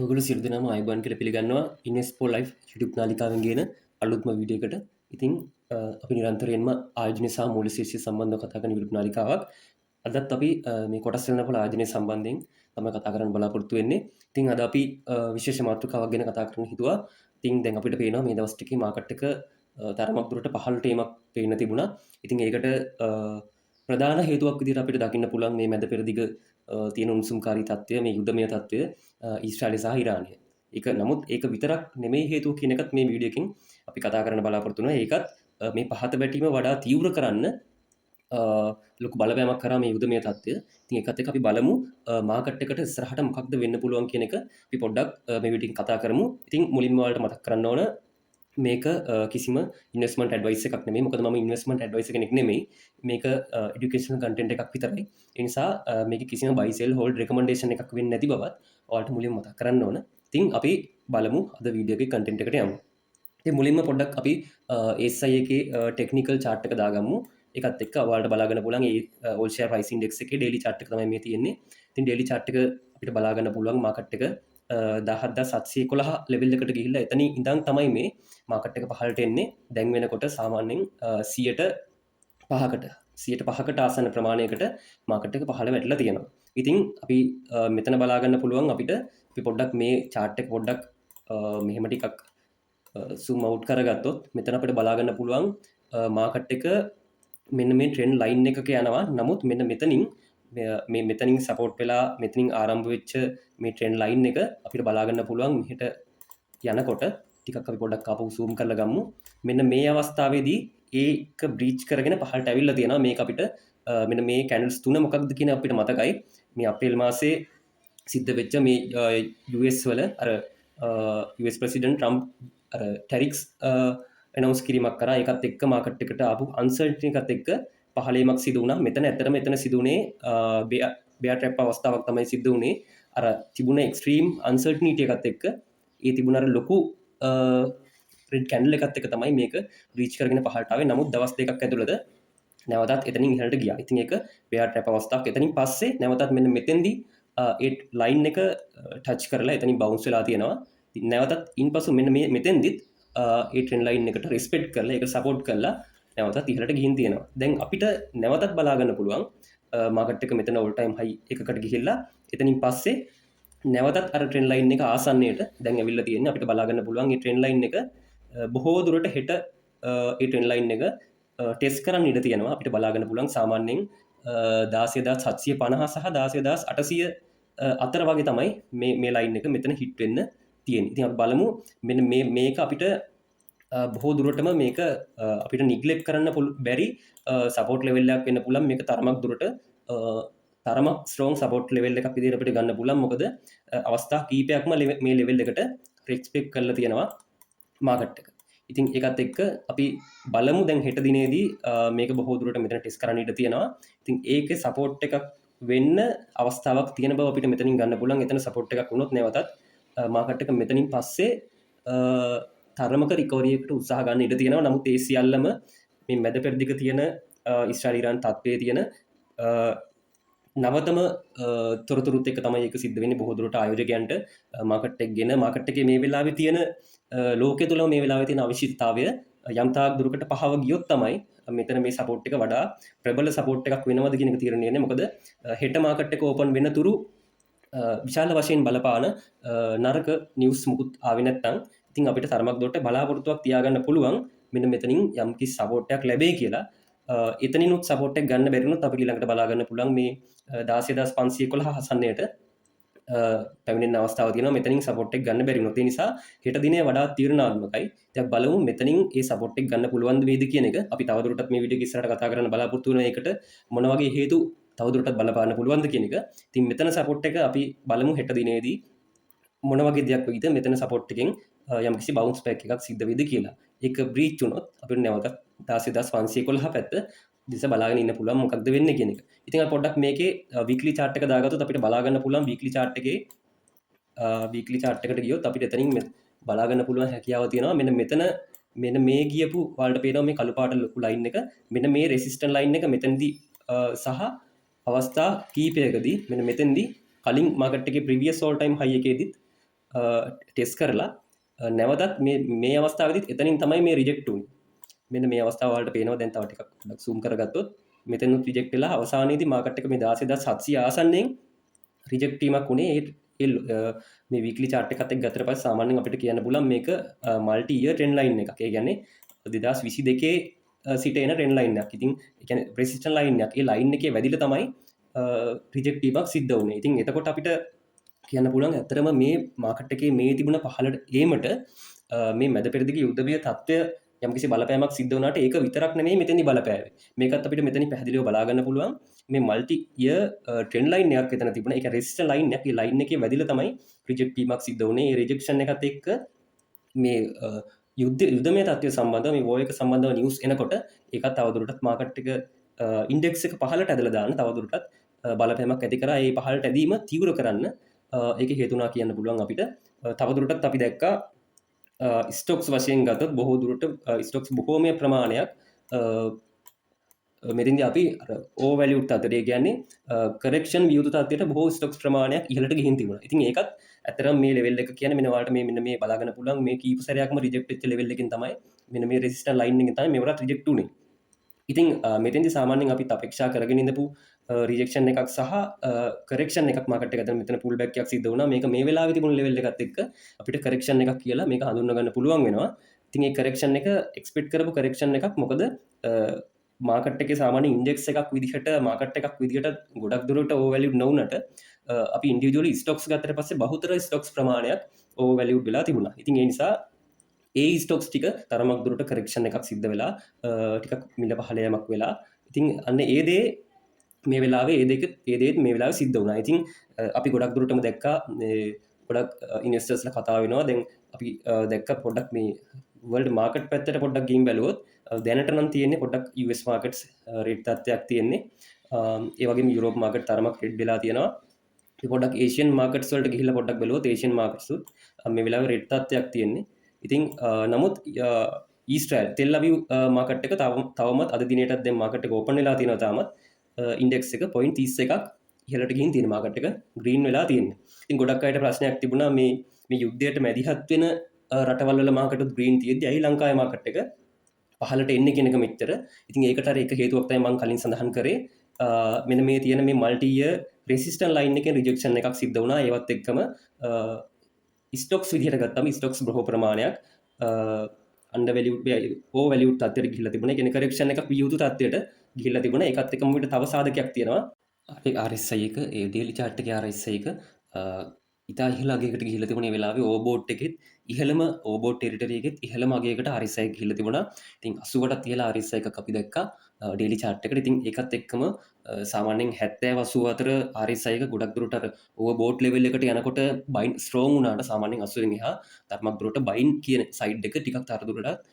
ඔගොල්ලෝ සියලු දෙනාම ආයුබෝවන් කියලා පිළිගන්නවා ඉන්වෙස්ට්පෝ ලයිෆ් YouTube නාලිකාවෙන් ගෙන අලුත්ම වීඩියෝ එකට. ඉතින් අපි නිරන්තරයෙන්ම ආයෝජනය සහ මූල්‍ය ශීර්ෂය සම්බන්ධව කතා කරන YouTube නාලිකාවක්. අදත් අපි මේ කොටස් වෙනකොට ආයෝජනය සම්බන්ධයෙන් තමයි කතා කරන්න බලාපොරොත්තු වෙන්නේ. ඉතින් අද අපි විශේෂ මාතෘකාවක් ගැන කතා කරන්න හිතුවා. ඉතින් දැන් අපිට පේනවා මේ දවස් ටිකේ මාකට් එක තරමක් දුරට පහළට ඒමක් පේන්න තිබුණා. ඉතින් ඒකට ප්‍රධාන හේතුවක් විදිහට අපිට දකින්න පුළුවන් මේ මැද පෙරදිග තියෙන උණුසුම්කාරී තත්ත්වය, මේ යුද්ධමය තත්ත්වය ඊශ්‍රායලය සහ ඉරානය. ඒක නමුත් ඒක විතරක් නෙමෙයි හේතුව කියන එකත් මේ වීඩියෝ එකකින් අපි කතා කරන්න බලාපොරොත්තු වෙනවා. ඒකත් මේ පහත වැටීම වඩා තීව්‍ර කරන්න ලොකු බලපෑමක් කරා මේ යුද්ධමය තත්ත්වය. ඉතින් ඒකත් එක්ක අපි බලමු මාකට් එකට ඉස්සරහට මොකක්ද වෙන්න පුළුවන් කියන එක අපි පොඩ්ඩක් මේ වීඩියෝ එකෙන් කතා කරමු. ඉතින් මුලින්ම ඔයාලට මතක් කරන්න ඕන මේක කිසිම ඉන්වෙස්ට්මන්ට් ඇඩ්වයිස් එකක් නෙමෙයි. මොකද මම ඉන්වෙස්ට්මන්ට් ඇඩ්වයිසර් කෙනෙක් නෙමෙයි. මේක এডুকেෂනල් කන්ටෙන්ට් එකක් විතරයි. ඒ නිසා මේක කිසිම buy sell hold recommendation එකක් වෙන්නේ නැති බවත් ඔයාලට මුලින්ම මතක් කරන්න ඕන. ඉතින් අපි බලමු අද වීඩියෝ එකේ කන්ටෙන්ට් එකට යමු. ඉතින් මුලින්ම පොඩ්ඩක් අපි SI එකේ ටෙක්නිකල් chart එක දාගමු. ඒකත් එක්ක ඔයාලට බලා ගන්න පුළුවන් ඒ all share price index එකේ daily chart එක තමයි මේ තියෙන්නේ. ඉතින් daily chart එක අපිට බලා ගන්න පුළුවන් මාකට් එක 17711 ලෙවල් එකට ගිහිල්ලා එතනින් ඉඳන් තමයි මේ මාකට් එක පහළට එන්නේ. දැන් වෙනකොට සාමාන්‍යයෙන් 105කට ආසන්න ප්‍රමාණයකට මාකට් එක පහළ වැටලා තියෙනවා. ඉතින් අපි මෙතන බලා ගන්න පුළුවන් අපිට අපි පොඩ්ඩක් මේ chart එක පොඩ්ඩක් මෙහෙම ටිකක් zoom out කරගත්තොත් මෙතන අපිට බලා ගන්න පුළුවන් මාකට් එක මෙන්න මේ ට්‍රෙන්ඩ් ලයින් එකක යනවා. නමුත් මෙන්න මෙතනින් මේ මෙතනින් සපෝට් වෙලා මෙතනින් ආරම්භ වෙච්ච මේ ට්‍රෙන්ඩ් ලයින් එක අපිට බලා ගන්න පුළුවන් මෙහෙට යනකොට ටිකක් අපි පොඩ්ඩක් ආපහු zoom කරලා ගමු. මෙන්න මේ අවස්ථාවේදී ඒක බ්‍රීච් කරගෙන පහළට ඇවිල්ලා තියෙනවා. මේක අපිට මෙන්න මේ කැන්ඩල්ස් තුන මොකක්ද කියන අපිට මතකයි. මේ අප්‍රේල් මාසේ සිද්ධ වෙච්ච මේ US වල අර US ප්‍රෙසිඩන්ට් ට්‍රම්ප් අර ටැරික්ස් ඇනවුන්ස් කිරීමක් කරා. ඒකත් එක්ක මාකට් එකට ආපු අන්සර්ටනිටි එකත් එක්ක පහළීමක් සිදු වුණා. මෙතන ඇත්තටම එතන සිදු වුණේ බෙයා ට්‍රැප් අවස්ථාවක් තමයි සිද්ධ වුණේ. අර තිබුණ එක්ස්ට්‍රීම් අන්සර්ටනිටි එකත් එක්ක ඒ තිබුණ අර ලොකු රෙඩ් කැන්ඩල් එකත් එක්ක තමයි මේක රීච් කරගෙන පහළට ආවේ. නමුත් දවස් දෙකක් ඇතුළත නැවතත් එතනින් ඉහළට ගියා. ඉතින් ඒක බෙයා ට්‍රැප් අවස්ථාවක්. එතනින් පස්සේ නැවතත් මෙන්න මෙතෙන්දී ඒ ලයින් එක ටච් කරලා එතනින් බවුන්ස් වෙලා තියෙනවා. නැවතත් ඉන්පසු මෙන්න මේ මෙතෙන්දිත් ඒ ට්‍රෙන්ඩ් ලයින් එකට රිස්පෙක්ට් කරලා ඒක සපෝට් කරලා නැවතත් ඉහළට ගිහින් තියෙනවා. දැන් අපිට නැවතත් බලා ගන්න පුළුවන් මාකට් එක මෙතන all time high එකකට ගිහිල්ලා එතනින් පස්සේ නැවතත් අර ට්‍රෙන්ඩ් ලයින් එක ආසන්නයට දැන් ඇවිල්ලා තියෙන්නේ. අපිට බලා ගන්න පුළුවන් මේ ට්‍රෙන්ඩ් ලයින් එක බොහෝ දුරට හෙට ඒ ට්‍රෙන්ඩ් ලයින් එක ටෙස්ට් කරන්න ඉඩ තියෙනවා. අපිට බලා ගන්න පුළුවන් සාමාන්‍යයෙන් 16750 සහ 16800 අතර වගේ තමයි මේ ලයින් එක මෙතන හිට් වෙන්න තියෙන්නේ. ඉතින් අපි බලමු මෙන්න මේක අපිට බොහෝ දුරටම මේක අපිට නිග්ලෙක්ට් කරන්න බැරි සපෝට් ලෙවල් එකක් වෙන්න පුළුවන්. මේක තරමක් දුරට තරමක් ස්ට්‍රෝං සපෝට් ලෙවල් එකක් විදිහට අපිට ගන්න පුළුවන්. මොකද අවස්ථා කීපයක්ම මේ ලෙවල් එකට එක්ස්පෙක්ට් කරලා තියෙනවා මාකට් එක. ඉතින් ඒකත් එක්ක අපි බලමු දැන් හෙට දිනේදී මේක බොහෝ දුරට මෙතන ටෙස්ට් කරන්න ඉඩ තියෙනවා. ඉතින් ඒකේ සපෝට් එකක් වෙන්න අවස්ථාවක් තියෙන බව අපිට මෙතනින් ගන්න පුළුවන්. එතන සපෝට් එකක් වුණොත් නැවතත් මාකට් එක මෙතනින් පස්සේ තරමක රිකවරි එකකට උත්සාහ ගන්න ඉඩ තියෙනවා. නමුත් ඒ සියල්ලම මේ මැද පෙරදිග තියෙන ඊශ්‍රායල් ඉරාන් තත්ත්වයේ තියෙන නවතම තොරතුරුත් එක්ක තමයි ඒක සිද්ධ වෙන්නේ. බොහෝ දුරට ආයෝජකයන්ට මාකට් එක ගෙන මාකට් එකේ මේ වෙලාවේ තියෙන ලෝකයේ තුල මේ වෙලාවේ තියෙන අවිශ්චිතතාවය යම් තාක් දුරකට පහව ගියොත් තමයි මෙතන මේ සපෝට් එක වඩා ප්‍රබල සපෝට් එකක් වෙනවද කියන එක තීරණය වෙන්නේ. මොකද හෙට මාකට් එක ඕපන් වෙන තුරු විශාල වශයෙන් බලපාන නරක නිවුස් මුකුත් ආවේ නැත්නම් ඉතින් අපිට තරමක් දුරට බලාපොරොත්තුවක් තියාගන්න පුළුවන් මෙන්න මෙතනින් යම්කිසි සපෝට් එකක් ලැබෙයි කියලා. එතනිනුත් සපෝට් එක ගන්න බැරි වුණොත් අපිට ඊළඟට බලා ගන්න පුළුවන් මේ 16511 හසන්නයට පැමිණෙන අවස්ථාවක් තියෙනවා. මෙතනින් සපෝට් එක ගන්න බැරි වුණොත් ඒ නිසා හෙට දිනේ වඩා තීරණාත්මකයි. ඉතින් බලමු මෙතනින් ඒ සපෝට් එක ගන්න පුළුවන් වේද කියන එක. අපි තවදුරටත් මේ වීඩියෝ එක ඉස්සරහට කතා කරන්න බලාපොරොත්තු වෙන එකට මොන වගේ හේතු තවදුරටත් බලපාන්න පුළුවන්ද කියන එක. ඉතින් මෙතන සපෝට් එක අපි බලමු හෙට දිනේදී මොන වගේ දෙයක් වෙයිද මෙතන සපෝට් එකෙන් යම්කිසි බවුන්ස් බෑක් එකක් සිද්ධ වෙයිද කියලා. ඒක බ්‍රීච් වුණොත් අපිට නැවතත් 16511 පැත්ත දිස බලාගෙන ඉන්න පුළුවන් මොකක්ද වෙන්නේ කියන එක. ඉතින් අපි පොඩ්ඩක් මේකේ වීක්ලි chart එක දාගත්තොත් අපිට බලා ගන්න පුළුවන් වීක්ලි chart එකේ වීක්ලි chart එකට ගියොත් අපිට එතනින් බලා ගන්න පුළුවන් හැකියාව තියෙනවා. මෙන්න මේ ගියපු වලට පේනවා මේ කළු පාට ලොකු ලයින් එක. මෙන්න මේ රෙසිස්ටන්ට් ලයින් එක මෙතනදී සහ අවස්ථා කීපයකදී මෙන්න මෙතෙන්දී කලින් මාකට් එකේ ප්‍රීවියස් all time high එකේදීත් ටෙස් කරලා නැවතත් මේ අවස්ථාවදත් එතනින් තමයි මේ රිජෙක්ටුන් මෙන්න මේ අවස්ථාවලට පේනවා දැන් තව ටිකක් සූම් කරගත්තොත් මෙතන රිජෙක්ට් වෙලා අවසානයේදී මාකට් එක මේ 16700 ආසන්නයෙන් රිජෙක්ට් වීමක් උනේ මේ වීක්ලි චාර්ට් එකත් එක්ක ගත්තට පස්සේ සාමාන්‍යයෙන් අපිට කියන්න පුළුවන් මේක මල්ටි ඉයර් ට්‍රෙන්ඩ් ලයින් එකක්. ඒ කියන්නේ 2022 සිට එන ට්‍රෙන්ඩ් ලයින් එකක්. ඉතින් ඒ කියන්නේ රෙසිස්ටන්ට් ලයින් එකක්. ඒ ලයින් එකේ වැදිලා තමයි රිජෙක්ට් වීමක් සිද්ධ වුනේ. ඉතින් එතකොට අපිට කියන්න පුළුවන් ඇත්තටම මේ මාකට් එකේ මේ තිබුණ පහළට ඒමට මේ මැද පෙරදිග යුද්ධමය තත්ත්වය යම්කිසි බලපෑමක් සිද්ධ වුණාට ඒක විතරක් නෙමෙයි මෙතනදි බලපෑවේ. මේකත් අපිට මෙතනින් පැහැදිලිව බලා ගන්න පුළුවන්. මේ මල්ටි ඉයර් ට්‍රෙන්ඩ් ලයින් එකක් එතන තිබුණා. ඒක රෙසිස්ටන්ට් ලයින් එකක්. ඒ ලයින් එකේ වැදිලා තමයි රිජෙක්ට් වීමක් සිද්ධ වුනේ. ඒ රිජෙක්ෂන් එකත් එක්ක මේ යුද්ධමය තත්ත්වය සම්බන්ධව මේ වෝ එක සම්බන්ධව නිවුස් එනකොට ඒකත් තවදුරටත් මාකට් එක ඉන්ඩෙක්ස් එක පහළට ඇදලා දාන්න තවදුරටත් බලපෑමක් ඇති කරා. ඒ පහළට ඇදීම තීව්‍ර කරන්න ඒක හේතු වුණා කියන්න පුළුවන් අපිට. තවදුරටත් අපි දැක්කා ස්ටොක්ස් වශයෙන් ගතොත් බොහෝ දුරට ස්ටොක්ස් බොහෝමය ප්‍රමාණයක් මෙතින්ද අපි ඕවැලියුට් අතරේ කියන්නේ කරෙක්ෂන් වියුතු තත්වයට බොහෝ ස්ටොක්ස් ප්‍රමාණයක් ඉහළට ගිහින් තිබුණා. ඉතින් ඒකත් ඇත්තටම මේ ලෙවල් එක කියන්නේ මෙන්න ඔයාලට මෙන්න මේ බලාගන්න පුළුවන් මේ කීප සැරයක්ම රිජෙක්ට් වෙච්ච ලෙවල් එකකින් තමයි මෙන්න මේ රෙසිස්ටන්ට් ලයින් එකෙන් තමයි මේවරත් රිජෙක්ට් උනේ. ඉතින් මෙතෙන්දි සාමාන්‍යයෙන් අපි අපේක්ෂා කරගෙන ඉඳපු රිජෙක්ෂන් එකක් සහ කරෙක්ෂන් එකක් මාකට් එක අතර මෙතන පුල් බෑක් එකක් සිද්ධ වුණා. මේක මේ වෙලාවේ තිබුණු ලෙවල් එකත් එක්ක අපිට කරෙක්ෂන් එකක් කියලා මේක හඳුන්වා ගන්න පුළුවන් වෙනවා. ඉතින් මේ කරෙක්ෂන් එක එක්ස්පෙක්ට් කරපු කරෙක්ෂන් එකක්. මොකද මාකට් එකේ සාමාන්‍ය ඉන්ඩෙක්ස් එකක් විදිහට මාකට් එකක් විදිහට ගොඩක් දුරට ඕවැලියුඩ් නොවුනට අපි ඉන්ඩිවිජුවලි ස්ටොක්ස් ගත්තට පස්සේ බහුතර ස්ටොක්ස් ප්‍රමාණයක් ඕවැලියුඩ් වෙලා තිබුණා. ඉතින් ඒ නිසා ඒ ස්ටොක්ස් ටික තරමක් දුරට කරෙක්ෂන් එකක් සිද්ධ වෙලා ටිකක් මිල පහළ යෑමක් වෙලා. ඉතින් අන්න ඒ දේ මේ වෙලාවේ ඒ දේත් මේ වෙලාවේ සිද්ධ වුණා. ඉතින් අපි ගොඩක් දුරටම දැක්කා ගොඩක් ඉන්වෙස්ටර්ස්ලා කතා වෙනවා. දැන් අපි දැක්ක පොඩ්ඩක් මේ වර්ල්ඩ් මාකට් පැත්තට පොඩ්ඩක් ගිහින් බැලුවොත් දැනට නම් තියෙන්නේ පොඩ්ඩක් US මාකට්ස් රේට් තත්ත්වයක් තියෙන්නේ. ඒ වගේම යුරෝප් මාකට් තරමක් රෙඩ් වෙලා තියෙනවා. ඒ පොඩ්ඩක් ඒෂියන් මාකට්ස් වලට ගිහිල්ලා පොඩ්ඩක් බැලුවොත් ඒෂියන් මාකට්ස් උත් මේ වෙලාවේ රෙඩ් තත්ත්වයක් තියෙන්නේ. ඉතින් නමුත් ඊස්ට්‍රෑල් තෙල් අවි මාකට් එක තවමත් අද දිනයටත් දැන් මාකට් එක ඕපන් වෙලා තියෙනවා. තාමත් ඉන්ඩෙක්ස් එක 0.31ක් ඉහළට ගිහින් තියෙන මාකට් එක ග්‍රීන් වෙලා තියෙන්නේ. ඉතින් ගොඩක් අයට ප්‍රශ්නයක් තිබුණා මේ යුද්ධයට මැදිහත් වෙන රටවල් වල මාකට් උත් ග්‍රීන් තියෙද්දි ඇයි ලංකාවේ මාකට් එක පහළට එන්නේ කියන එක මෙච්චර. ඉතින් ඒකට අර එක හේතුවක් තමයි මම කලින් සඳහන් කරේ. මෙන්න මේ තියෙන මේ මල්ටි ඉයර් රෙසිස්ටන්ට් ලයින් එකේ රිජෙක්ෂන් එකක් සිද්ධ වුණා. ඒවත් එක්කම ස්ටොක්ස් විදිහට ගත්තම ස්ටොක්ස් බොහෝ ප්‍රමාණයක් අන්ඩර්වැලියුඩ් ඕවැලියුඩ් තත්ත්වයට ගිහිල්ලා තිබුණා. ඒ කියන්නේ කරෙක්ෂන් එකක් විය යුතු තත්ත්වයට ගිහිල්ලා තිබුණා. ඒකත් එක්කම අපිට තව සාධකයක් තියෙනවා. RSI එක ඒ ඩේලි චාර්ට් එකේ RSI එක ඉතා ඉහළ අගයකට ගිහිල්ලා තිබුණේ වෙලාවේ ඕබෝට් එකෙත් ඉහළම ඕබෝට් ටෙරිටරි එකෙත් ඉහළම අගයකට RSI එක ගිහිල්ලා තිබුණා. ඉතින් 80කටත් ඉහළ RSI එකක් අපි දැක්කා ඩේලි චාර්ට් එකට. ඉතින් ඒකත් එක්කම සාමාන්‍යයෙන් 70 80 අතර RSI එක ගොඩක් දුරට අර ඕබෝට් ලෙවල් එකට යනකොට බයින් ස්ට්‍රෝං වුණාට සාමාන්‍යයෙන් 80 වෙන් එහා තරමක් දුරට බයින් කියන සයිඩ් එක ටිකක් තර දුරට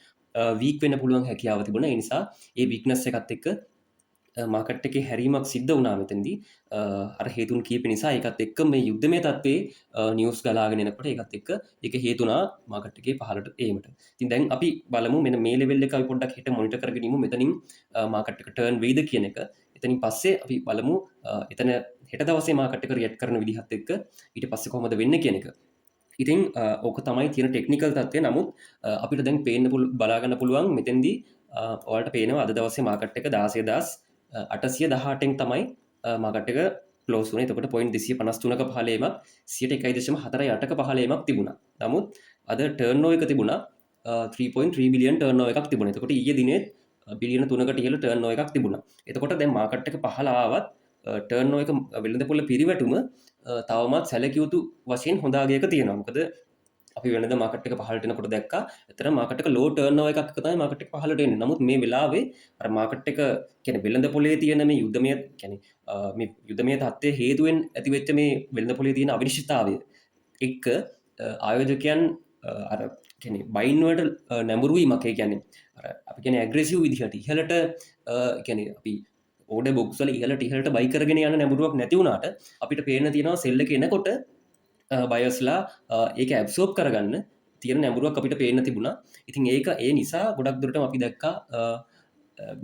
වීක් වෙන්න පුළුවන් හැකියාව තිබුණා. ඒ නිසා ඒ වීක්නස් එකත් එක්ක මාකට් එකේ හැරීමක් සිද්ධ වුණා මෙතෙන්දී. අර හේතුන් කීප නිසා ඒකත් එක්ක මේ යුද්ධමය තත්ත්වයේ නිවුස් ගලාගෙන එනකොට ඒකත් එක්ක ඒක හේතුණා මාකට් එකේ පහළට ඒමට. ඉතින් දැන් අපි බලමු මෙන්න මේ ලෙවල් එක අපි පොඩ්ඩක් හෙට මොනිටර් කරගෙන ඉමු. මෙතනින් මාකට් එක ටර්න් වෙයිද කියන එක. එතනින් පස්සේ අපි බලමු එතන හෙට දවසේ මාකට් එක රියැක්ට් කරන විදිහත් එක්ක ඊට පස්සේ කොහොමද වෙන්නේ කියන එක. ඉතින් ඕක තමයි තියෙන ටෙක්නිකල් තත්ත්වය. නමුත් අපිට දැන් පේන්න බලාගන්න පුළුවන් මෙතෙන්දී ඔයාලට පේනවා අද දවසේ මාකට් එක 16818න් තමයි මාකට් එක ක්ලෝස් වුණේ. එතකොට 0.253ක පහළවීමක් 1.1.48ක පහළවීමක් තිබුණා. නමුත් අද ටර්න්ஓවර් එක තිබුණා 3.3 බිලියන් ටර්න්ஓවර් එකක් තිබුණා. එතකොට ඊයේ දිනේ බිලියන 3කට ඉහළ ටර්න්ஓවර් එකක් තිබුණා. එතකොට දැන් මාකට් එක පහළ ආවත් ටර්න්ஓවර් එක වෙළඳපොළ පිරිවැටුම තවමත් සැලකිය යුතු වශයෙන් හොඳ අගයක තියෙනවා. මොකද අපි වෙනද මාකට් එක පහළට එනකොට දැක්කා එතන මාකට් එක ලෝ ටර්න්ஓවර් එකක් තමයි මාකට් එක පහළට එන්නේ. නමුත් මේ වෙලාවේ අර මාකට් එක කියන්නේ වෙළඳපොලේ තියෙන මේ යුද්ධමය කියන්නේ මේ යුද්ධමය තත්ත්වයේ හේතුවෙන් ඇතිවෙච්ච මේ වෙළඳපොලේ තියෙන අවිනිශ්චිතතාවය එක්ක ආයෝජකයන් අර කියන්නේ බයින් වලට නැඹුරු වීමක්. ඒ කියන්නේ අර අපි කියන්නේ ඇග්‍රෙසිව් විදිහට ඉහළට කියන්නේ අපි ඕඩර් බොක්ස් වල ඉහළට බයි කරගෙන යන නැඹුරුවක් නැති වුණාට අපිට පේන්න තියෙනවා සෙල් එක එනකොට බයස්ලා ඒක ඇබ්සෝබ් කරගන්න තියෙන නැඹුරුවක් අපිට පේන්න තිබුණා. ඉතින් ඒක ඒ නිසා ගොඩක් දුරට අපි දැක්කා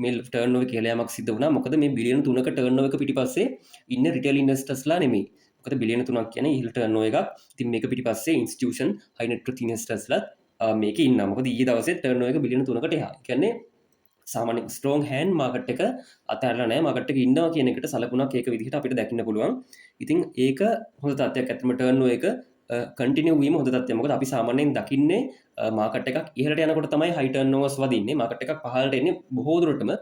මේ ටර්න්ஓවර් කියලා යමක් සිද්ධ වුණා. මොකද මේ බිලියන 3ක ටර්න්ఓවර් එක පිටිපස්සේ ඉන්න රිටේල් ඉන්වෙස්ටර්ස්ලා නෙමෙයි. මොකද බිලියන 3ක් කියන්නේ ඉහළ ටර්න්ஓවර් එකක්. ඉතින් මේක පිටිපස්සේ ඉන්ස්ටිටියුෂන් හයි net worth investors මේකේ ඉන්නවා. මොකද ඊයේ දවසේ ටර්න්ஓවර් එක බිලියන 3කට එහා. ඒ කියන්නේ සාමාන්‍ය ස්ට්‍රෝං හෑන්ඩ් මාකට් එක අතහැරලා නැහැ. මාකට් එකේ ඉන්නවා කියන එකට සලකුණක් ඒක විදිහට අපිට දකින්න පුළුවන්. ඉතින් ඒක හොඳ තත්ත්වයක්. ඇත්තම ටර්න්ஓවර් එක කන්ටිනියු වීම හොඳ තත්ත්වයක්. මොකද අපි සාමාන්‍යයෙන් දකින්නේ මාකට් එකක් ඉහළට යනකොට තමයි හයි ටර්න්ಓවර්ස් වදින්නේ. මාකට් එකක් පහළට එන්නේ බොහෝ දුරටම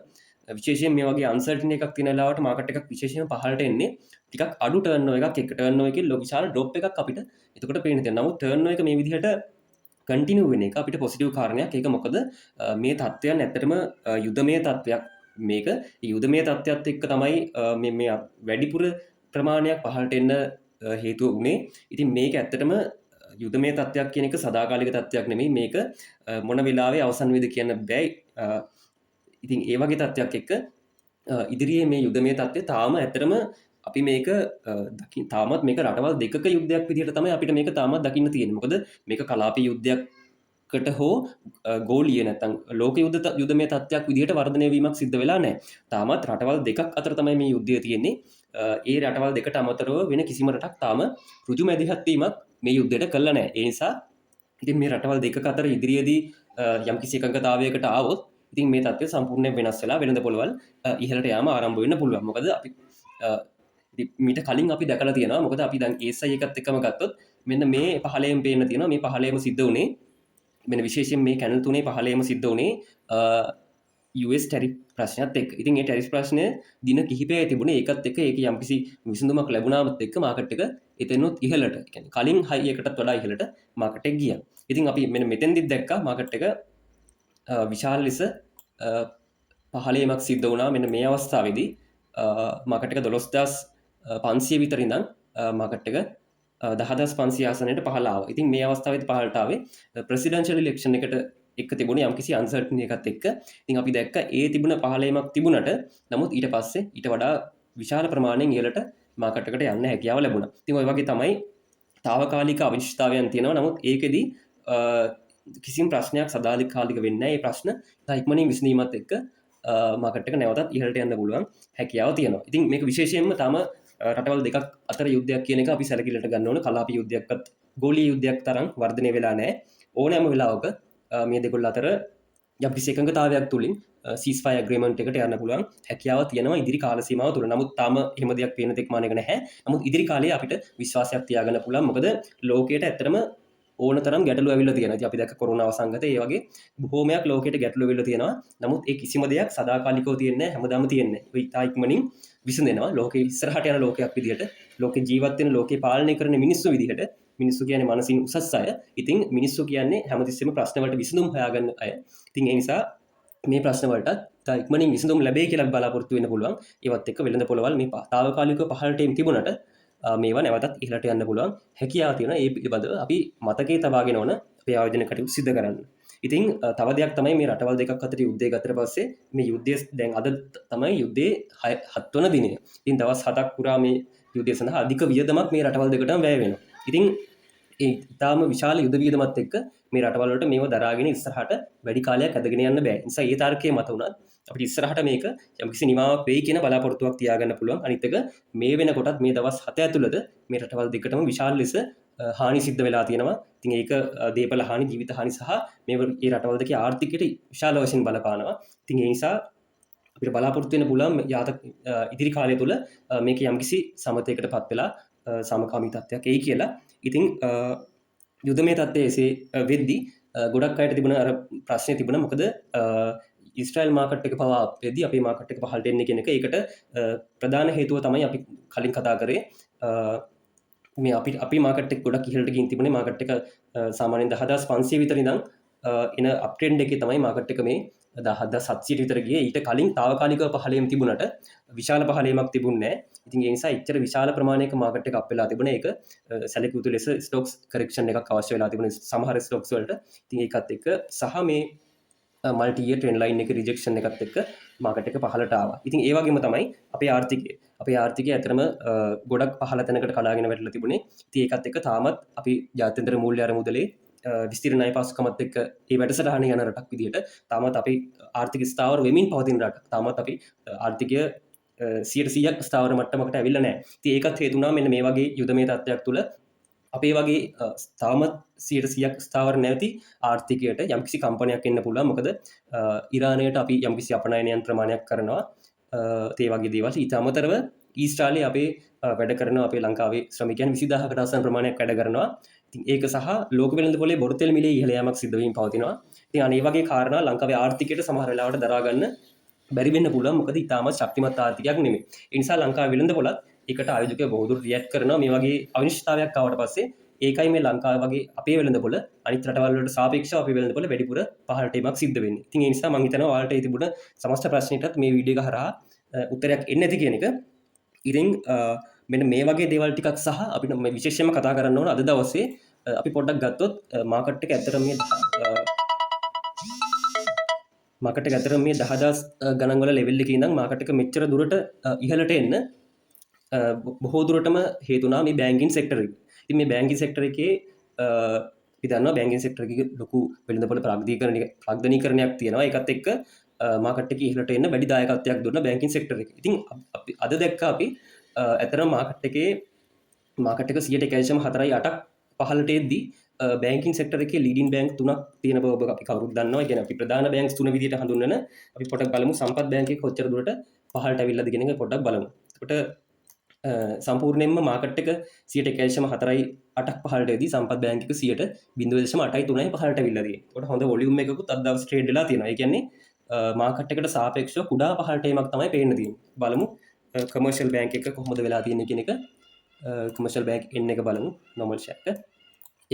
විශේෂයෙන් මේ වගේ අන්සර්ටන් එකක් තියෙන වෙලාවට මාකට් එකක් විශේෂයෙන් පහළට එන්නේ ටිකක් අඩු ටර්න්ఓවර් එකක් එක ටර්න්ஓවර් එකකින් විශාල ඩ්‍රොප් එකක් අපිට එතකොට පේන්න තියෙනවා. නමුත් ටර්න්ஓවර් එක මේ විදිහට කන්ටිනියු වෙන එක අපිට පොසිටිව් කාරණයක්. ඒක මොකද මේ තත්ත්වයන් ඇත්තටම යුදමය තත්ත්වයක්. මේක යුදමය තත්ත්වයක් එක්ක තමයි මේ වැඩිපුර ප්‍රමාණයක් පහළට එන්න හේතුව වුණේ. ඉතින් මේක ඇත්තටම යුදමය තත්ත්වයක් කියන එක සදාකාලික තත්ත්වයක් නෙමෙයි. මේක මොන වෙලාවෙ අවසන් වෙයිද කියන්න බෑ. ඉතින් ඒ වගේ තත්ත්වයක් එක්ක ඉදිරියේ මේ යුදමය තත්ත්වය තාම ඇත්තටම අපි මේක තාමත් මේක රටවල් දෙකක යුද්ධයක් විදිහට තමයි අපිට මේක තාමත් දකින්න තියෙන්නේ. මොකද මේක කලාපී යුද්ධයකට හෝ ගෝලීය නැත්නම් ලෝක යුදමය තත්ත්වයක් විදිහට වර්ධනය වීමක් සිද්ධ වෙලා නැහැ. තාමත් රටවල් දෙකක් අතර තමයි මේ යුද්ධය තියෙන්නේ. ඒ රටවල් දෙකට අමතරව වෙන කිසිම රටක් තාම ඍජු මැදිහත් වීමක් මේ යුද්ධයට කළා නැහැ. ඒ නිසා ඉතින් මේ රටවල් දෙකක අතර ඉදිරියේදී යම්කිසි එකඟතාවයකට ආවොත් ඉතින් මේ තත්ත්වය සම්පූර්ණයෙන් වෙනස් වෙලා වෙළඳ පොළවල් ඉහළට යාම ආරම්භ වෙන්න පුළුවන්. මොකද අපි මීට කලින් අපි දැකලා තියෙනවා. මොකද අපි දැන් ASI එකත් එක්කම ගත්තොත් මෙන්න මේ 15න් පේන්න තියෙනවා. මේ 15ම සිද්ධ වුණේ මෙන්න විශේෂයෙන් මේ කැනල් 3 15ම සිද්ධ වුණේ US ටැරිෆ් ප්‍රශ්නයත් එක්ක. ඉතින් මේ ටැරිෆ් ප්‍රශ්නය දින කිහිපයයි තිබුණේ. ඒකත් එක්ක ඒකේ යම්කිසි විසඳුමක් ලැබුණාමත් එක්ක මාකට් එක එතනොත් ඉහළට, කියන්නේ කලින් හයි එකටත් වඩා ඉහළට මාකට් එක ගියා. ඉතින් අපි මෙන්න මෙතෙන්දිත් දැක්කා මාකට් එක විශාල ලෙස පහළීමක් සිද්ධ වුණා. මෙන්න මේ අවස්ථාවේදී මාකට් එක 12500 විතර ඉඳන් මාකට් එක 10500 ආසනයට පහළ ආවා. ඉතින් මේ අවස්ථාවේදී පහළට ආවේ ප්‍රෙසිඩෙන්ෂල් ඉලෙක්ෂන් එකට එක්ක තිබුණේ යම්කිසි අන්සර්ටනිටි එකත් එක්ක. ඉතින් අපි දැක්ක ඒ තිබුණ පහළීමක් තිබුණට නමුත් ඊට පස්සේ ඊට වඩා විශාල ප්‍රමාණයෙන් ඉහළට මාකට් එකට යන්න හැකියාව ලැබුණා. ඉතින් ওই වගේ තමයි తాවකාලික අවිනිශ්චිතතාවයන් තියෙනවා. නමුත් ඒකෙදි කිසිම ප්‍රශ්නයක් සදාකාලික වෙන්නේ නැහැ. මේ ප්‍රශ්න ඉක්මනින් විසඳීමත් එක්ක මාකට් එක නැවතත් ඉහළට යන්න පුළුවන් හැකියාව තියෙනවා. ඉතින් මේක විශේෂයෙන්ම තම රටවල් දෙකක් අතර යුද්ධයක් කියන එක අපි සැලකිලිට ගන්න ඕන. කලාපී යුද්ධයක්වත් ගෝලීය යුද්ධයක් තරම් වර්ධනය වෙලා නැහැ. ඕනෑම වෙලාවක මේ දෙකොල්ල අතර යම්කිසි එකඟතාවයක් තුලින් ceasefire agreement එකට යන්න පුළුවන් හැකියාව තියෙනවා ඉදිරි කාල සීමාව තුල. නමුත් තාම එහෙම දෙයක් පේන තෙක් මානෙක නැහැ. නමුත් ඉදිරි කාලේ අපිට විශ්වාසයක් තියාගන්න පුළුවන්. මොකද ලෝකයට ඇත්තටම ඕන තරම් ගැටලු ඇවිල්ලා තියෙනවා. ඉතින් අපි දැක්ක කොරෝනා වසංගතය ඒ වගේ බොහෝමයක් ලෝකයට ගැටලු ඇවිල්ලා තියෙනවා. නමුත් ඒ කිසිම දෙයක් සදාකාලිකව තියෙන්නේ නැහැ. හැමදාම තියෙන්නේ. ඒ ඉතා ඉක්මනින් විසඳෙනවා. ලෝකේ ඉස්සරහට යන ලෝකයක් විදිහට, ලෝකේ ජීවත් වෙන, ලෝකේ පාලනය කරන මිනිස්සු විදිහට. මිනිස්සු කියන්නේ මනසින් උසස් අය. ඉතින් මිනිස්සු කියන්නේ හැමතිස්සෙම ප්‍රශ්න වලට විසඳුම් හොයාගන්න අය. ඉතින් ඒ නිසා මේ ප්‍රශ්න වලට ඉතා ඉක්මනින් විසඳුම් ලැබෙයි කියලා බලාපොරොත්තු වෙන්න පුළුවන්. ඒවත් එක්ක වෙළඳ පොළවල් මේ తాවකාලිකව පහළට එම් තිබුණට මේවා නැවතත් ඉහළට යන්න පුළුවන් හැකියාව තියෙනවා. ඒ පිළිබඳව අපි මතකයේ තබාගෙන ඕන අපේ ආයෝජන කටයුතු සිදු කරන්න. ඉතින් තව දෙයක් තමයි මේ රටවල් දෙකක් අතර යුද්ධය ගතට පස්සේ මේ යුද්ධය දැන් අද තමයි යුද්ධයේ 7 වන දිනය. ඉතින් දවස් 7ක් පුරා මේ යුද්ධය සඳහා අධික වියදමක් මේ රටවල් දෙකටම වැය වෙනවා. ඉතින් ඒ ඉතාම විශාල යුද වියදමත් එක්ක මේ රටවල් වලට මේව දරාගෙන ඉස්සරහට වැඩි කාලයක් ඇදගෙන යන්න බෑ. නිසා ඒ තාර්කයේ මත උනත් අපිට ඉස්සරහට මේක යම්කිසි නිමාවක් වෙයි කියන බලාපොරොත්තුවක් තියාගන්න පුළුවන්. අනිත් එක මේ වෙනකොටත් මේ දවස් 7 ඇතුළත මේ රටවල් දෙකටම විශාල ලෙස හානි සිද්ධ වෙලා තියෙනවා. ඉතින් ඒක දේපල හානි, ජීවිත හානි සහ මේ රටවල් දෙකේ ආර්ථිකයට විශාල වශයෙන් බලපානවා. ඉතින් ඒ නිසා අපිට බලාපොරොත්තු වෙන්න පුළුවන් ඉදිරි කාලය තුල මේක යම්කිසි සමතයකටපත් වෙලා සමකාමී තත්ත්වයක් එයි කියලා. ඉතින් යුදමය තත්ත්වය එසේ වෙද්දී ගොඩක් අයට තිබුණ අර ප්‍රශ්නය තිබුණා. මොකද ඉස්රායල් මාකට් එක පවා වෙද්දී අපේ මාකට් එක පහළට එන්නේ කියන එක. ඒකට ප්‍රධාන හේතුව තමයි අපි කලින් කතා කරේ මේ අපි මාකට් එක ගොඩක් ඉහළට ගිහින් තිබුණේ. මාකට් එක සාමාන්‍යයෙන් 10500 විතර ඉඳන් එන අප් ට්‍රෙන්ඩ් එකේ තමයි මාකට් එක මේ 10700 විතර ගියේ. ඊට කලින් తాවකාලිකව පහළේම තිබුණට විශාල පහළීමක් තිබුණේ නැහැ. ඉතින් ඒ නිසා ඉච්චර විශාල ප්‍රමාණයක මාකට් එක අප් වෙලා තිබුණේ. ඒක සැලකිය යුතු ලෙස ස්ටොක්ස් කරෙක්ෂන් එකක් අවශ්‍ය වෙලා තිබුණේ සමහර ස්ටොක්ස් වලට. ඉතින් ඒකත් එක්ක සහ මේ මල්ටි ඉයර් ට්‍රෙන්ඩ් ලයින් එක රිජෙක්ෂන් එකත් එක්ක මාකට් එක පහළට ආවා. ඉතින් ඒ වගේම තමයි අපේ ආර්ථිකය ඇතරම ගොඩක් පහළ තැනකට කඩාගෙන වැටලා තිබුණේ. ඉතින් ඒකත් එක්ක තාමත් අපි ජාත්‍යන්තර මූල්‍ය අරමුදලේ විස්තීර්ණ ණය පාසුකමත් එක්ක ඒ වැඩසටහන යන රටක් විදිහට තාමත් අපි ආර්ථික ස්ථාවර වෙමින් පවතින රටක්. තාමත් අපි ආර්ථිකය 100ක් ස්ථාවර මට්ටමකට ඇවිල්ලා නැහැ. ඉතින් ඒකත් හේතු වුණා මෙන්න මේ වගේ යුදමය තත්ත්වයක් තුළ අපේ වගේ තාමත් 100ක් ස්ථාවර නැති ආර්ථිකයට යම්කිසි කම්පනයක් එන්න පුළුවන්. මොකද ඉරානයට අපි යම්කිසි අපනයනයන් ප්‍රමාණයක් කරනවා. ඒ වගේ දේවල් ඊට අමතරව ඊස්ට්‍රාලේ අපේ වැඩ කරන අපේ ලංකාවේ ශ්‍රමිකයන් 20000කට ආසන්න ප්‍රමාණයක් වැඩ කරනවා. ඉතින් ඒක සහ ලෝක වෙළඳපොලේ බොරු තෙල් මිලේ ඉහළ යාමක් සිද්ධ වීම පවතිනවා. ඉතින් අනේ වගේ කාරණා ලංකාවේ ආර්ථිකයට සමහර වෙලාවට දරා ගන්න බැරි වෙන්න පුළුවන්. මොකද ඊටමත් ශක්තිමත් ආර්ථිකයක් නෙමෙයි. ඒ නිසා ලංකාවේ වෙළඳපොලත් ඒකට ආයෝජකයෝ බොහෝදුර රියැක්ට් කරනවා. මේ වගේ අනිශ්චිතතාවයක් ආවට පස්සේ ඒකයි මේ ලංකාව වගේ අපේ වෙළඳපොළ අනිත් රටවල් වලට සාපේක්ෂව අපේ වෙළඳපොළ වැඩිපුර පහළට ඒමක් සිද්ධ වෙන්නේ. ඉතින් ඒ නිසා මම හිතනවා ඔයාලට ඒ තිබුණ සමස්ත ප්‍රශ්නෙටත් මේ වීඩියෝ එක හරහා උත්තරයක් එන්නේ නැති කියන එක. ඉතින් මෙන්න මේ වගේ දේවල් ටිකක් සහ අපිට මේ විශේෂයෙන්ම කතා කරන්න ඕන අද දවසේ අපි පොඩ්ඩක් ගත්තොත් මාකට් එක ඇත්තටම මේ මාකට් එක ඇත්තටම මේ 10000 ගණන් වල ලෙවල් එකේ ඉඳන් මාකට් එක මෙච්චර දුරට ඉහළට එන්න බොහෝ දුරටම හේතු වුණා මේ බැංකින් සෙක්ටර් එක. ඉතින් මේ බැංකින් සෙක්ටර් එකේ අපි දන්නවා බැංකින් සෙක්ටර් එකේ ලොකු වෙළඳපොළ ප්‍රාග්ධනීකරණයක් තියෙනවා. ඒකත් එක්ක මාකට් එකේ ඉහළට එන්න වැඩි දායකත්වයක් දුන්නා බැංකින් සෙක්ටර් එක. ඉතින් අපි අද දැක්කා අපි ඇත්තටම මාකට් එක 1.4.8ක් පහළට එද්දී බැංකින් සෙක්ටර් එකේ ලීඩින් බැංක් තුනක් තියෙන බව අපි කවුරුත් දන්නවා. ඒ කියන්නේ අපි ප්‍රධාන බැංක්ස් තුන විදිහට හඳුන්වන අපි පොඩක් බලමු සම්පත් බැංක් එක කොච්චර දුරට පහළට අවිල්ලාද කියන එක පොඩ්ඩක් බලමු. එතකොට සම්පූර්ණයෙන්ම මාකට් එක 1.4.8ක් පහළට එද්දී සම්පත් බැංක් එක 0.8.3යි පහළට අවිල්ලා තියෙනවා. එතකොට හොඳ වොලියුම් එකකුත් අද දවස් ට්‍රේඩ් වෙලා තියෙනවා. ඒ කියන්නේ මාකට් එකට සාපේක්ෂව කුඩා පහළට ඒමක් තමයි පේන්න තියෙන්නේ. බලමු කමර්ෂල් බැංක් එක කොහොමද වෙලා තියෙන්නේ කියන එක. කමර්ෂල් බැංක් N එක බලමු normal share එක.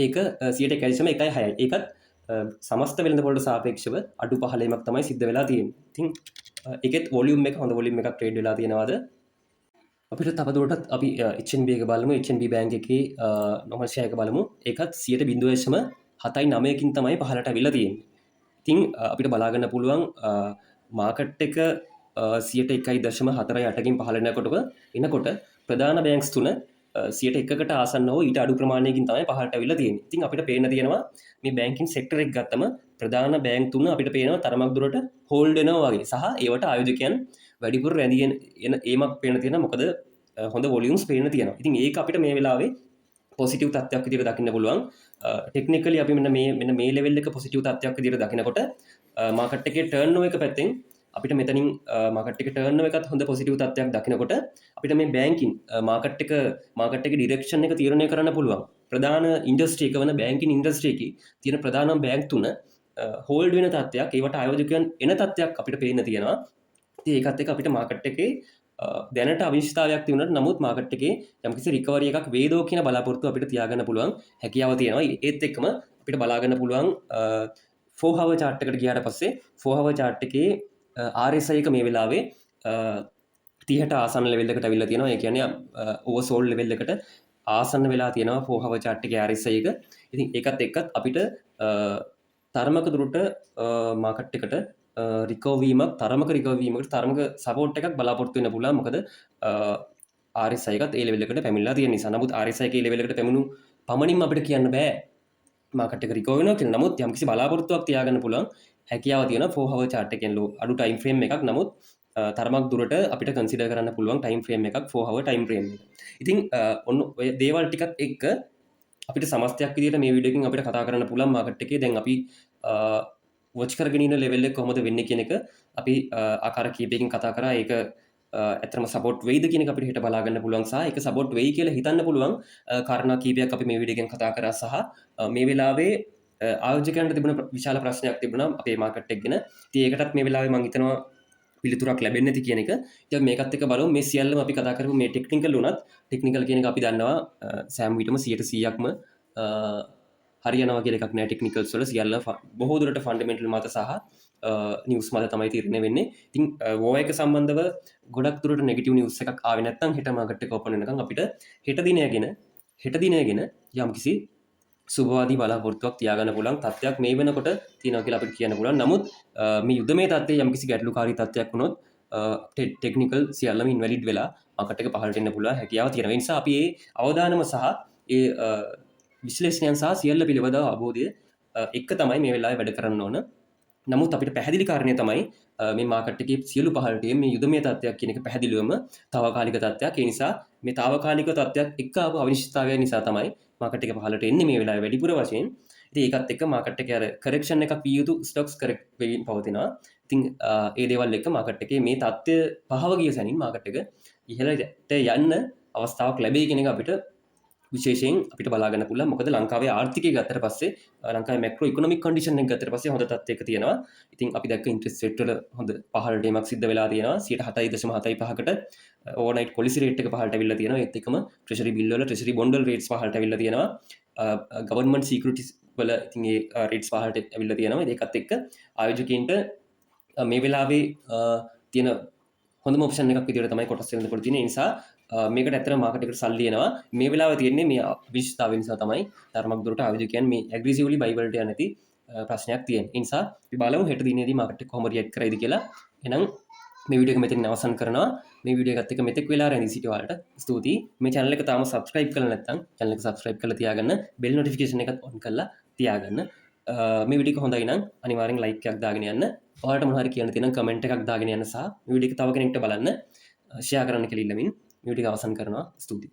ඒක 1.1.6යි. ඒකත් සමස්ත වෙළඳපොළට සාපේක්ෂව අඩු පහළීමක් තමයි සිද්ධ වෙලා තියෙන්නේ. ඉතින් ඒකෙත් වොලියුම් එක හොඳ වොලියුම් එකක් ට්‍රේඩ් වෙලා තියෙනවාද? අපිට තවදුරටත් අපි HNB එක බලමු. HNB බැංක් එකේ normal share එක බලමු. ඒකත් 0.79කින් තමයි පහළට අවිල්ලා තියෙන්නේ. ඉතින් අපිට බලා ගන්න පුළුවන් මාකට් එක 1.1.48කින් පහළ එනකොට ප්‍රධාන බැංක්ස් තුන 101කට ආසන්න හෝ ඊට අඩු ප්‍රමාණයකින් තමයි පහළට අවිල්ලා තියෙන්නේ. ඉතින් අපිට පේන්න තියෙනවා මේ බැංකින් සෙක්ටර් එක ගත්තම ප්‍රධාන බැංක් තුන අපිට පේනවා තරමක් දුරට හෝල්ඩ් වෙනවා වගේ. සහ ඒවට ආයෝජකයන් වැඩිපුර රැඳී එන ඒමක් පේන්න තියෙනවා. මොකද හොඳ වොලියුම්ස් පේන්න තියෙනවා. ඉතින් ඒක අපිට මේ වෙලාවේ පොසිටිව් තත්ත්වයක් විදිහට දකින්න පුළුවන්. ටෙක්නිකලි අපි මෙන්න මේ ලෙවල් එක පොසිටිව් තත්ත්වයක් විදිහට දකිනකොට මාකට් එකේ ටර්න් එක පැත්තෙන් අපිට මෙතනින් මාකට් එක ටර්න් එකත් හොඳ පොසිටිව් තත්ත්වයක් දකිනකොට අපිට මේ බැංකින් මාකට් එකේ ඩිරෙක්ෂන් එක තීරණය කරන්න පුළුවන්. ප්‍රධාන ඉන්ඩස්ට්‍රි එක වන බැංකින් ඉන්ඩස්ට්‍රි එකේ තියෙන ප්‍රධානම බැංක් තුන හෝල්ඩ් වෙන තත්ත්වයක්, ඒවට ආයෝජකයන් එන තත්ත්වයක් අපිට පේන්න තියෙනවා. ඉතින් ඒකත් එක්ක අපිට මාකට් එකේ දැනට අවිශ්තාවයක් තිබුණාට නමුත් මාකට් එකේ යම්කිසි රිකවරි එකක් වේදෝ කියන බලාපොරොත්තු අපිට තියාගන්න පුළුවන් හැකියාව තියෙනවා. ඒත් එක්කම අපිට බලා ගන්න පුළුවන් 4 hour chart එකට ගියාට පස්සේ 4 hour chart එකේ RSI එක මේ වෙලාවේ 30ට ආසන්න ලෙවල් එකට අවිල්ලා තියෙනවා. ඒ කියන්නේ ඕවර්සෝල්ඩ් ලෙවල් එකට ආසන්න වෙලා තියෙනවා 4 hour chart එකේ RSI එක. ඉතින් ඒකත් එක්කත් අපිට තරමක දුරට මාකට් එකට රිකවීමක් තරමක සපෝට් එකක් බලාපොරොත්තු වෙන්න පුළුවන්. මොකද RSI එකත් ඒ ලෙවල් එකට පැමිණලා තියෙන නිසා. නමුත් RSI එකේ ලෙවල් එකට පැමුණු පමණින් අපිට කියන්න බෑ මාකට් එක රිකවර් වෙනවා කියලා. නමුත් යම්කිසි බලාපොරොත්තුවක් තියාගන්න පුළුවන් හැකියාව තියෙනවා 4 hour chart එකෙන් අඩු ටයිම් ෆ්‍රේම් එකක්. නමුත් තරමක් දුරට අපිට කන්සිඩර් කරන්න පුළුවන් ටයිම් ෆ්‍රේම් එකක් 4 hour ටයිම් ෆ්‍රේම් එක. ඉතින් ඔන්න ඔය දේවල් ටිකත් එක්ක අපිට සමස්තයක් විදිහට මේ වීඩියෝ එකකින් අපිට කතා කරන්න පුළුවන් මාකට් එකේ දැන් අපි වොච් කරගෙන ඉන්න ලෙවල් එක කොහොමද වෙන්නේ කියන එක අපි ආකාර කීපයකින් කතා කරා. ඒක ඇත්තටම සපෝට් වෙයිද කියන එක අපිට හිත බලා ගන්න පුළුවන් සහ ඒක සපෝට් වෙයි කියලා හිතන්න පුළුවන් කාරණා කීපයක් අපි මේ වීඩියෝ එකෙන් කතා කරා. සහ මේ වෙලාවේ ආයෝජකයන්ට තිබුණ විශාල ප්‍රශ්නයක් තිබුණා අපේ මාකට් එක ගැන. ඉතින් ඒකටත් මේ වෙලාවේ මම හිතනවා පිළිතුරක් ලැබෙන්නේ නැති කියන එක. ඉතින් මේකත් එක්ක බලමු මේ සියල්ලම අපි කතා කරමු මේ ටෙක්නිකල් උනත් ටෙක්නිකල් කියන එක අපි දන්නවා සෑම විටම 100%ක්ම හරියනවා කියලා එකක් නෑ. ටෙක්නිකල්ස් වල සියල්ල බොහෝ දුරට ෆන්ඩමෙන්ටල් මත සහ නිවුස් මත තමයි තීරණය වෙන්නේ. ඉතින් වෝ එක සම්බන්ධව ගොඩක් දුරට නෙගටිව් නිවුස් එකක් ආවේ නැත්නම් හෙට මාකට් එක ඕපන් වෙනකන් අපිට හෙට දිනය ගැන යම්කිසි සුබවාදී බලාපොරොත්තුවක් තියාගන්න පුළුවන් තත්ත්වයක් මේ වෙනකොට තියෙනවා කියලා අපිට කියන්න පුළුවන්. නමුත් මේ යුද්ධමය තත්ත්වයේ යම්කිසි ගැටලුකාරී තත්ත්වයක් වුණොත් ටෙක්නිකල් සියල්ලම ඉන්වැලිඩ් වෙලා මාකට් එක පහළට එන්න පුළුවන් හැකියාව තියෙනවා. ඒ නිසා අපි මේ අවදානම සහ ඒ විශ්ලේෂණයන් සහ සියල්ල පිළිබඳව අවබෝධය එක්ක තමයි මේ වෙලාවේ වැඩ කරන්න ඕන. නමුත් අපිට පැහැදිලි කාරණය තමයි මේ මාකට් එකේ සියලු පහළටම මේ යුදමය තත්ත්වයක් කියන එක පැහැදිලිවම තාවකාලික තත්ත්වයක්. ඒ නිසා මේ තාවකාලික තත්ත්වයක් එක්ක ආපු අනිශ්චිතතාවය නිසා තමයි මාකට් එක පහළට එන්නේ මේ වෙලාවේ වැඩිපුර වශයෙන්. ඉතින් ඒකත් එක්ක මාකට් එකේ අර කරෙක්ෂන් එකක් විය යුතු ස්ටොක්ස් කරෙක්ට් වෙමින් පවතිනවා. ඉතින් ඒ දේවල් එක්ක මාකට් එකේ මේ තත්ත්වය පහව ගිය සැනින් මාකට් එක ඉහළට යන්න අවස්ථාවක් ලැබෙයි කියන එක අපිට විශේෂයෙන් අපිට බලාගන්න පුළුවන්. මොකද ලංකාවේ ආර්ථිකය ගත්තට පස්සේ ලංකාවේ මැක්‍රෝ ඉකොනොමික් කන්ඩිෂන් එක ගත්තට පස්සේ හොඳ තත්ත්වයක තියෙනවා. ඉතින් අපි දැක්ක ඉන්ට්‍රස්ට් රේට් වල හොඳ පහළට යීමක් සිද්ධ වෙලා තියෙනවා. 7.75කට ඕවර්නයිට් පොලිසි රේට් එක පහළට අවිල්ලා තියෙනවා. ඒත් එක්කම ට්‍රෙෂරි බිල් වල ට්‍රෙෂරි බොන්ඩ් වල රේට්ස් පහළට අවිල්ලා තියෙනවා. ගවර්න්මන්ට් සිකියුරිටිස් වල ඉතින් ඒ රේට්ස් පහළට අවිල්ලා තියෙනවා. ඒකත් එක්ක ආයෝජකයින්ට මේ වෙලාවේ තියෙන හොඳම ඔප්ෂන් එකක් විදිහට තමයි කොටස් වෙනද පොඩි තියෙන නිසා මේකට ඇත්තට මාකට් එකට සල්ලි එනවා. මේ වෙලාවේ තියෙන්නේ මේ විශේෂතාවය නිසා තමයි ධර්මයක් දුරට ආයෝජකයන් මේ ඇග්‍රෙසිව්ලි බයි වලට යන්නේ නැති ප්‍රශ්නයක් තියෙන. ඒ නිසා අපි බලමු හෙට දිනේදී මාකට් එක කොහොම රියැක්ට් කරයිද කියලා. එහෙනම් මේ වීඩියෝ එක මෙතනින් අවසන් කරනවා. මේ වීඩියෝ එකත් එක්ක මෙතෙක් වෙලා රැඳී සිටි ඔයාලට ස්තුතියි. මේ channel එක තාම subscribe කරලා නැත්නම් channel එක subscribe කරලා තියාගන්න. bell notification එකත් on කරලා තියාගන්න. මේ වීඩියෝ එක හොඳයි නම් අනිවාර්යෙන් like එකක් දාගෙන යන්න. ඔයාලට මොනවා හරි කියන්න තියෙනම් comment එකක් දාගෙන යන්න සහ මේ වීඩියෝ එක තව කෙනෙක්ට බලන්න share කරන්න කියලා ඉල්ලමින් මේ වීඩියෝ එක අවසන් කරනවා. ස්තුතියි.